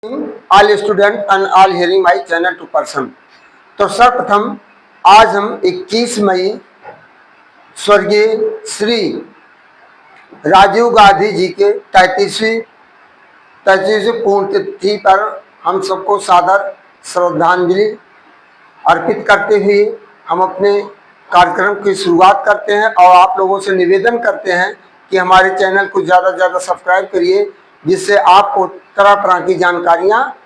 All student and all hearing my channel to person. तो सर्वप्रथम आज हम 21 मई स्वर्गीय श्री राजीव गांधी जी के 33वीं पुण्यतिथि पर हम सबको सादर श्रद्धांजलि अर्पित करते हुए हम अपने कार्यक्रम की शुरुआत करते हैं और आप लोगों से निवेदन करते हैं कि हमारे चैनल को ज़्यादा से ज़्यादा सब्सक्राइब करिए, जिससे आपको तरह तरह की जानकारियाँ,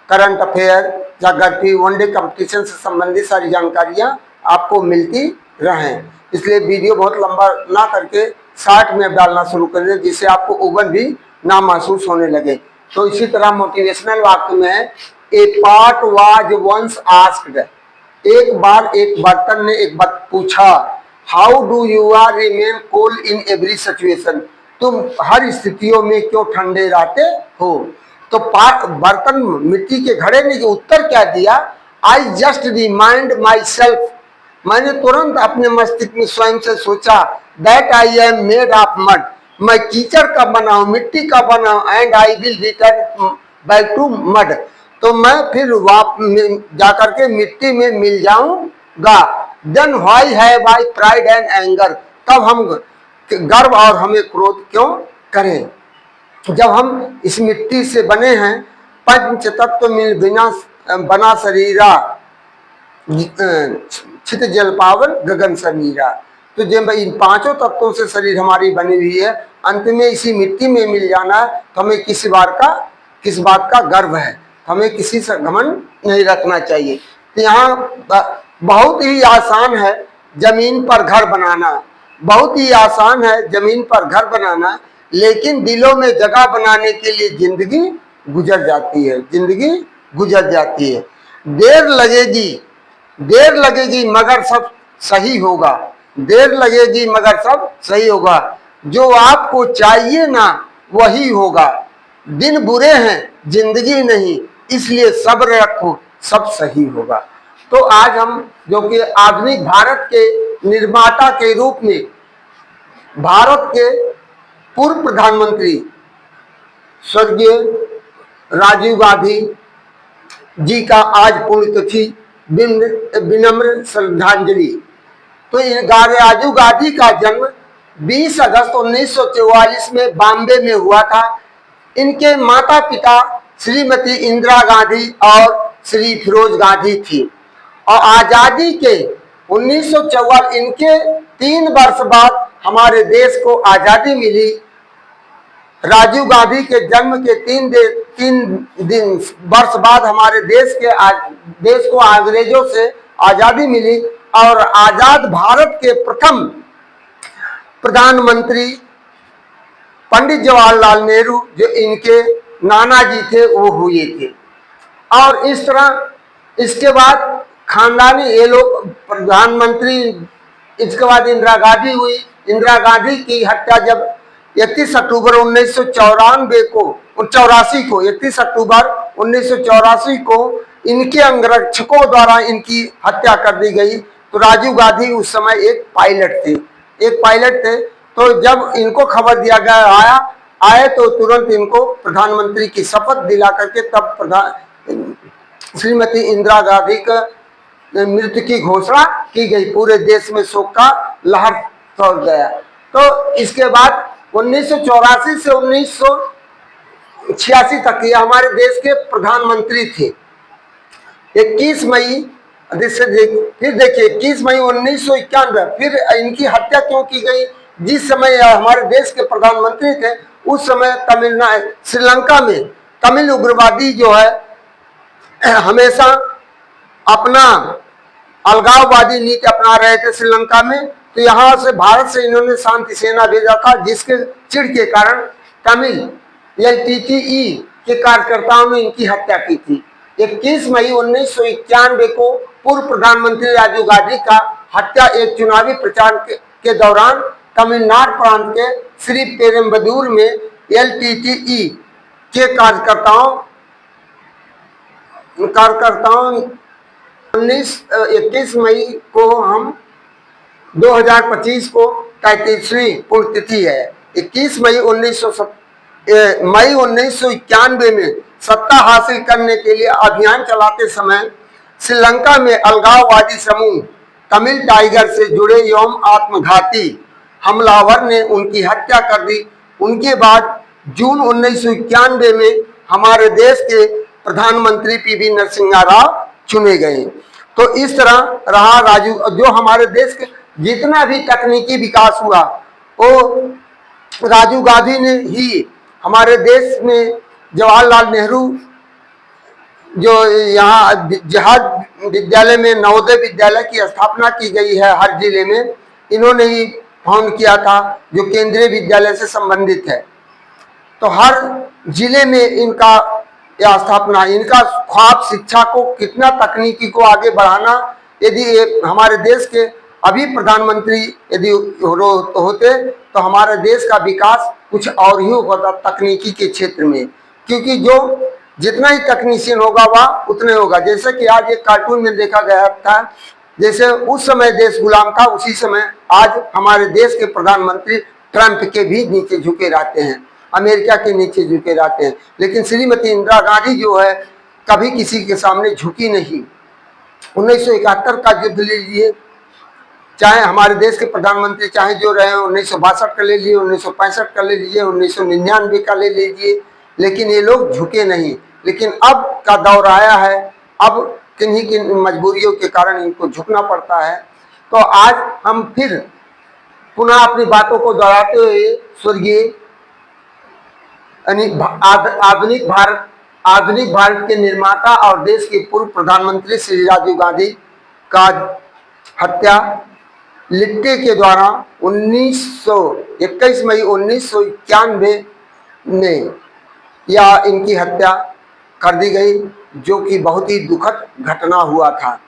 करंट अफेयर या गलती वनडे कंपटीशन से संबंधित सारी जानकारियाँ आपको मिलती रहें। इसलिए वीडियो बहुत लंबा ना करके 60 मिनट डालना शुरू कर दें, जिससे आपको उबन भी ना महसूस होने लगे। तो इसी तरह मोटिवेशनल वाक्य में है, a pot was once asked, एक बार एक बर्तन ने एक बात पूछा, how do you are remain cool in every situation, तुम हर स्थितियों में क्यों ठंडे रहते हो। तो बर्तन मिट्टी के घड़े ने जो उत्तर क्या दिया, I just remind myself, मैंने तुरंत अपने मस्तिष्क में स्वयं से सोचा, that I am made of mud, मैं कीचड़ का बना हूं, मिट्टी का बना हूं, and I will return back to mud, तो मैं फिर जाकर के मिट्टी में मिल जाऊंगा। Then why have I pride and anger, तब हम गर्व और हमें क्रोध क्यों करें, जब हम इस मिट्टी से बने हैं। पंच तत्व मिल बिना बना शरीरा, छित जल पावन गगन समीरा, तो जब इन पांचों तत्वों से शरीर हमारी बनी हुई है, अंत में इसी मिट्टी में मिल जाना है, तो हमें किस बात का गर्व है, हमें किसी से घमंड नहीं रखना चाहिए। तो यहाँ बहुत ही आसान है जमीन पर घर बनाना, बहुत ही आसान है जमीन पर घर बनाना, लेकिन दिलों में जगह बनाने के लिए जिंदगी गुजर जाती है, जिंदगी गुजर जाती है। देर लगेगी मगर सब सही होगा, देर लगेगी मगर सब सही होगा, जो आपको चाहिए ना वही होगा, दिन बुरे हैं जिंदगी नहीं, इसलिए सब्र रखो सब सही होगा। तो आज हम जो कि आधुनिक भारत के निर्माता के रूप में भारत के पूर्व प्रधानमंत्री स्वर्गीय राजीव गांधी जी का आज पुण्यतिथि, विनम्र श्रद्धांजलि। तो राजीव गांधी का जन्म 20 अगस्त 1944 में बॉम्बे में हुआ था। इनके माता पिता श्रीमती इंदिरा गांधी और श्री फिरोज गांधी थी, और आजादी के 1944 इनके 3 वर्ष बाद हमारे देश को आजादी मिली। राजीव गांधी के जन्म के 3 वर्ष बाद हमारे देश को अंग्रेजों से आजादी मिली, और आजाद भारत के प्रथम प्रधानमंत्री पंडित जवाहरलाल नेहरू, जो इनके नाना जी थे, वो हुए थे। और इस तरह इसके बाद खानदानी ये लोग प्रधानमंत्री, इसके बाद इंदिरा गांधी हुई। इंदिरा गांधी की हत्या जब 31 अक्टूबर 1984 को 31 अक्टूबर 1984 को इनके अंगरक्षकों द्वारा इनकी हत्या कर दी गई। तो राजीव गांधी उस समय एक पायलट थे। तो जब इनको खबर दिया गया आए तो तुरंत इनको प्रधानमंत्री की शपथ दिला करके तब श्रीमती इंदिरा गांधी का मृत्यु की घोषणा की गई। पूरे देश में शोक का लहर फैल गया। तो इसके बाद 1984 से 1986 तक ये हमारे देश के प्रधानमंत्री थे। 21 मई फिर देखिए 21 मई 1991 फिर इनकी हत्या क्यों की गई। जिस समय हमारे देश के प्रधानमंत्री थे उस समय श्रीलंका में तमिल उग्रवादी जो है हमेशा अपना अलगाववादी नीति अपना रहे थे श्रीलंका में। तो यहाँ से भारत से इन्होंने शांति सेना भेजा था, जिसके चिढ़ के कारण तमिल LTTE के कार्यकर्ताओं ने इनकी हत्या की थी। 21 मई 1991 को पूर्व प्रधानमंत्री राजीव गांधी का हत्या एक चुनावी प्रचार के दौरान तमिलनाडु प्रांत के श्री पेरम्बदूर में LTTE के कार्यकर्ताओं 21 मई को हम 2025 को 33वीं पुण्यतिथि है। 21 मई 1991 में सत्ता हासिल करने के लिए अभियान चलाते समय श्रीलंका में अलगाववादी समूह तमिल टाइगर से जुड़े एवं आत्मघाती हमलावर ने उनकी हत्या कर दी। उनके बाद जून 1991 में हमारे देश के प्रधानमंत्री पीवी नरसिम्हा राव चुने गए। तो इस तरह रहा राजू, जो हमारे देश के जितना भी तकनीकी विकास हुआ वो राजीव गांधी ने ही हमारे देश में जवाहरलाल नेहरू जो यहाँ जहाज विद्यालय में नवोदय विद्यालय की स्थापना की गई है हर जिले में, इन्होंने ही फाउंड किया था जो केंद्रीय विद्यालय से संबंधित है। तो हर जिले में इनका यह स्थापना, इनका ख्वाब शिक्षा को कितना तकनीकी को आगे बढ़ाना, यदि हमारे देश के अभी प्रधानमंत्री यदि होते तो हमारे देश का विकास कुछ और ही होता तकनीकी के क्षेत्र में, क्योंकि जो जितना ही तकनीशियन होगा वह उतने होगा। जैसे कि आज एक कार्टून में देखा गया था, जैसे उस समय देश गुलाम था, उसी समय आज हमारे देश के प्रधानमंत्री ट्रंप के भी नीचे झुके रहते हैं, अमेरिका के नीचे झुके रहते हैं। लेकिन श्रीमती इंदिरा गांधी जो है कभी किसी के सामने झुकी नहीं। 1971 का युद्ध ले लीजिए, चाहे हमारे देश के प्रधानमंत्री चाहे जो रहे, 1962 का ले लीजिए, 1965 का ले लीजिए, 1999 का ले लीजिए, लेकिन ये लोग झुके नहीं। लेकिन अब का दौर आया है, अब किन्हीं की मजबूरियों के कारण इनको झुकना पड़ता है। तो आज हम फिर पुनः अपनी बातों को दोहराते हुए स्वर्गीय आधुनिक भारत के निर्माता और देश के पूर्व प्रधानमंत्री श्री राजीव गांधी का हत्या लिट्टे के द्वारा 21 मई 1991 में या इनकी हत्या कर दी गई, जो कि बहुत ही दुखद घटना हुआ था।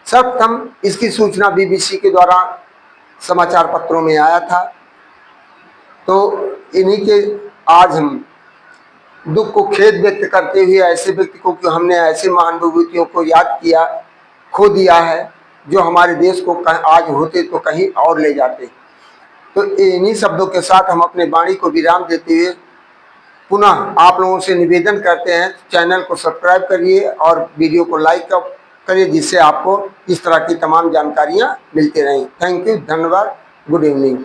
सर्वप्रथम इसकी सूचना बीबीसी के द्वारा समाचार पत्रों में आया था। तो इन्हीं के आज हम दुख को खेद व्यक्त करते हुए ऐसे व्यक्ति को कि हमने ऐसे महान विभूतियों को याद किया, खो दिया है, जो हमारे देश को आज होते तो कहीं और ले जाते। तो इन्हीं शब्दों के साथ हम अपने वाणी को विराम देते हुए पुनः आप लोगों से निवेदन करते हैं, चैनल को सब्सक्राइब करिए और वीडियो को लाइक करिए, जिससे आपको इस तरह की तमाम जानकारियां मिलती रहें। थैंक यू, धन्यवाद, गुड इवनिंग।